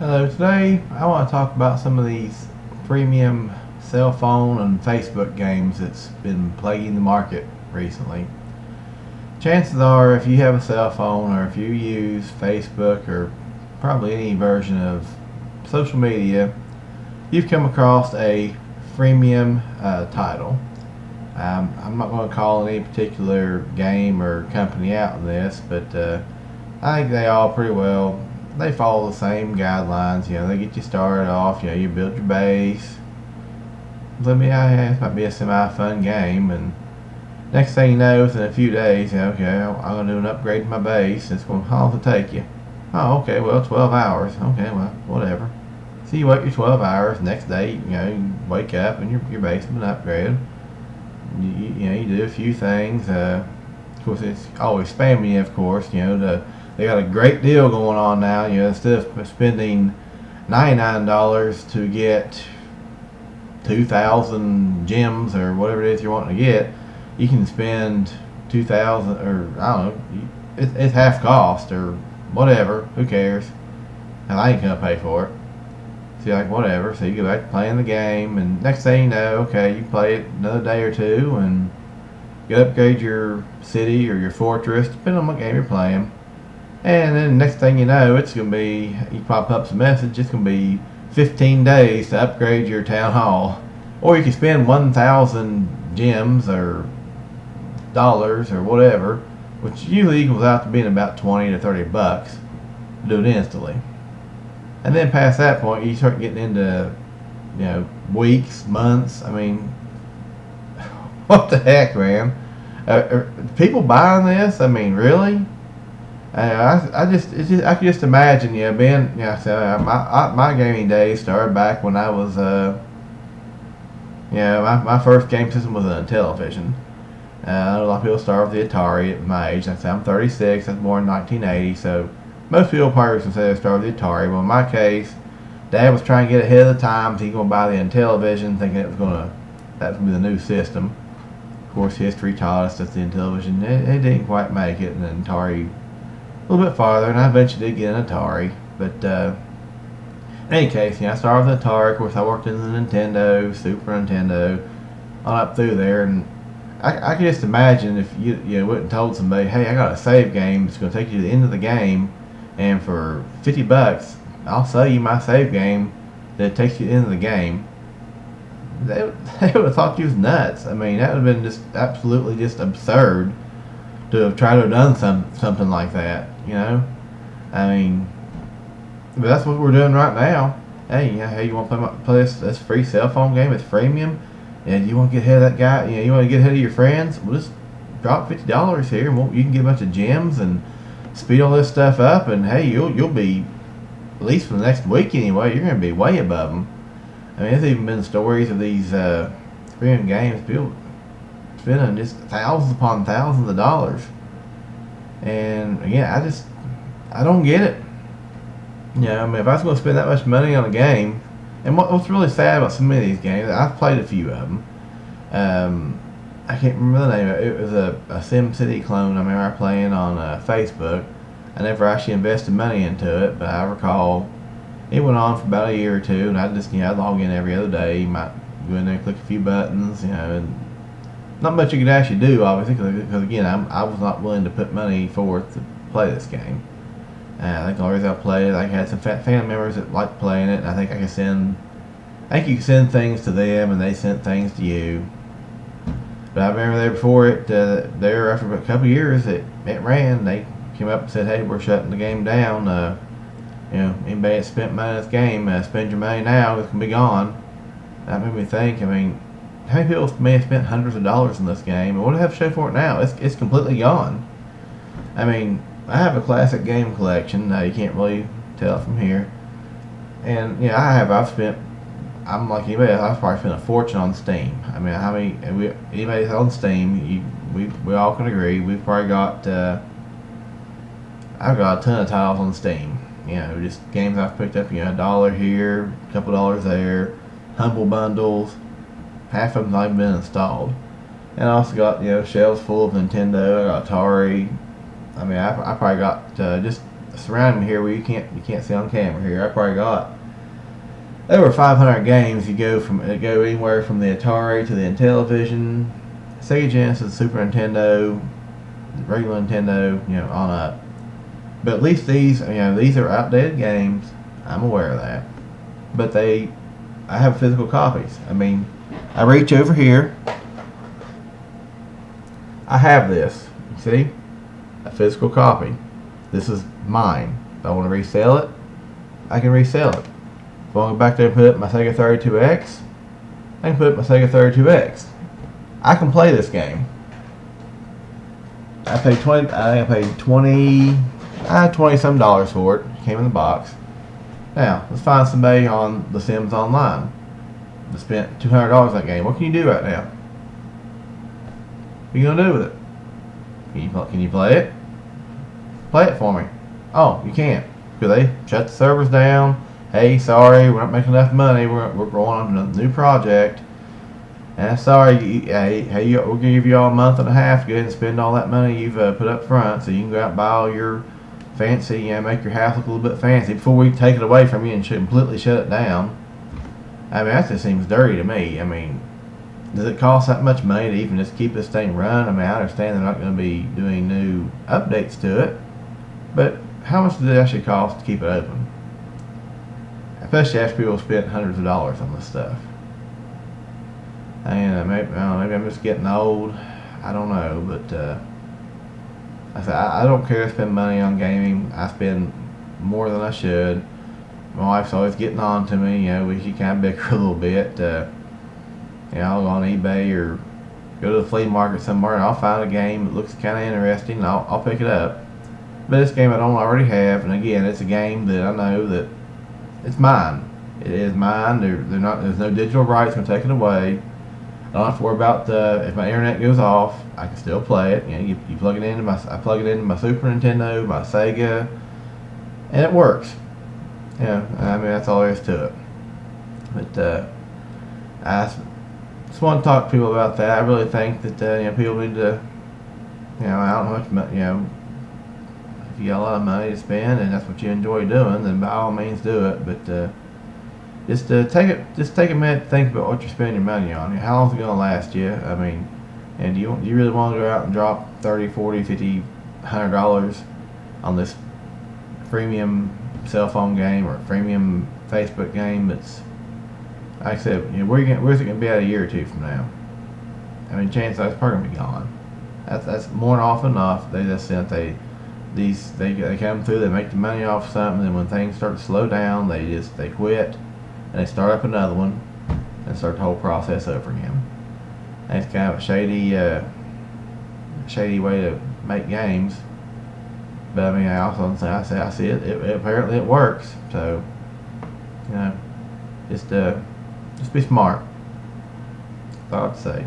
Hello, today I want to talk about some of these freemium cell phone and Facebook games that's been plaguing the market recently. Chances are, if you have a cell phone or if you use Facebook or probably any version of social media, you've come across a freemium title. I'm not going to call any particular game or company out in this, but I think they all pretty well they follow the same guidelines. They get you started off. You build your base. Let me, it might be a semi-fun game, and next thing you know, within a few days, okay, I'm gonna do an upgrade to my base. It's going, how long does it take you? Oh, okay, well, 12 hours. Okay, well, whatever. So you wait your 12 hours. Next day, you wake up and your base has been upgraded. You do a few things. Of course, it's always spamming you. Of course, they got a great deal going on now. Instead of spending $99 to get 2,000 gems or whatever it is you're wanting to get, you can spend 2,000 or I don't know. It's half cost or whatever. Who cares? And I ain't gonna pay for it. So you're like, whatever. So you go back to playing the game, and next thing you know, okay, you play it another day or two, and you upgrade your city or your fortress, depending on what game you're playing. And then next thing you know, it's going to be, you pop up some message, it's going to be 15 days to upgrade your town hall. Or you can spend 1,000 gems or dollars or whatever, which usually equals out to being about 20 to 30 bucks to do it instantly. And then past that point, you start getting into, weeks, months. I mean, what the heck, man? Are people buying this? I mean, really? I could just imagine, being, so my gaming days started back when I was, my first game system was a Intellivision. A lot of people start with the Atari at my age. I'm 36. I was born in 1980, so most people probably would say they started with the Atari. But in my case, Dad was trying to get ahead of the times. He was going to buy the Intellivision, thinking that was going to be the new system. Of course, history taught us that the Intellivision it didn't quite make it, and then Atari a little bit farther, and I eventually did get an Atari. But in any case, I started with Atari. Of course, I worked in the Nintendo, Super Nintendo, on up through there, and I could just imagine if you went and told somebody, hey, I got a save game. It's going to take you to the end of the game, and for $50, I'll sell you my save game that takes you to the end of the game. They would have thought you was nuts. I mean, that would have been just absolutely just absurd to have tried to have done something like that. I mean, but that's what we're doing right now. Hey, you want to play this free cell phone game? It's freemium, and you want to get ahead of that guy. You want to get ahead of your friends. Well, just drop $50 here, and you can get a bunch of gems and speed all this stuff up. And hey, you'll be, at least for the next week anyway, you're going to be way above them. I mean, there's even been stories of these freemium games, people spending just thousands upon thousands of dollars. And again, I don't get it. I mean, if I was going to spend that much money on a game, and what's really sad about some of these games, I've played a few of them. I can't remember the name of it. It was a SimCity clone I remember playing on Facebook. I never actually invested money into it, but I recall it went on for about a year or two, and I'd log in every other day. You might go in there and click a few buttons, and not much you could actually do, obviously, because again, I was not willing to put money forth to play this game. I think the only reason I played it, I had some family members that liked playing it, and I think you could send things to them, and they sent things to you. But I remember there before it, there after a couple of years, it ran. They came up and said, "Hey, we're shutting the game down. Anybody that spent money on this game, spend your money now. It's gonna be gone." That made me think. I mean, how many people may have spent hundreds of dollars in this game, and what do they have to show for it now? It's completely gone. I mean, I have a classic game collection. You can't really tell it from here, and I'm like anybody else, I've probably spent a fortune on Steam. I mean, anybody that's on Steam, we all can agree we've probably got I've got a ton of titles on Steam. Just games I've picked up. $1 here, a couple dollars there, humble bundles. Half of them not even been installed. And I also got shelves full of Nintendo. I got Atari. I mean, I probably got just surrounding me here where you can't see on camera here. I probably got over 500 games. You go anywhere from the Atari to the Intellivision, Sega Genesis, Super Nintendo, regular Nintendo, on up. But at least these are outdated games. I'm aware of that. But I have physical copies. I mean, I reach over here. I have this. You see? A physical copy. This is mine. If I want to resell it, I can resell it. If I want to go back there and put it in my Sega 32X, I can put it in my Sega 32X. I can play this game. I paid $20 some dollars for it. It came in the box. Now, let's find somebody on The Sims Online that spent $200 on that game. What can you do right now? What are you gonna do with it? Can you play it? Play it for me. Oh, you can't. Because they shut the servers down. Hey, sorry, we're not making enough money. We're going on to a new project. And sorry, we're gonna give you all a month and a half to go ahead and spend all that money you've put up front, so you can go out and buy all your fancy, make your house look a little bit fancy before we take it away from you and completely shut it down. I mean, that just seems dirty to me. I mean, does it cost that much money to even just keep this thing running? I mean, I understand they're not going to be doing new updates to it, but how much does it actually cost to keep it open? Especially after people spent hundreds of dollars on this stuff. And maybe I'm just getting old. I don't know, but I don't care to spend money on gaming. I spend more than I should. My wife's always getting on to me. We should kind of bicker a little bit. I'll go on eBay or go to the flea market somewhere and I'll find a game that looks kind of interesting and I'll pick it up. But this game I don't already have, and again, it's a game that I know that it's mine. It is mine. There's no digital rights going to take it away. I don't have to worry about if my internet goes off, I can still play it. You plug it into I plug it into my Super Nintendo, my Sega, and it works. I mean, that's all there is to it. But I just want to talk to people about that. I really think that people need to, I don't know how much, if you got a lot of money to spend and that's what you enjoy doing, then by all means do it. But just take a minute to think about what you're spending your money on. How long is it going to last you? I mean, and do you really want to go out and drop $30, $40, $50, $100 on this freemium cell phone game or freemium Facebook game that's, like I said, where's it going to be at a year or two from now? I mean, chances are it's probably going to be gone. That's more than often enough. They just they come through, they make the money off something, and when things start to slow down, they quit and they start up another one and start the whole process over again. And it's kind of a shady way to make games. But I mean, I see it. Apparently, it works. So, just be smart. That's all I'd say.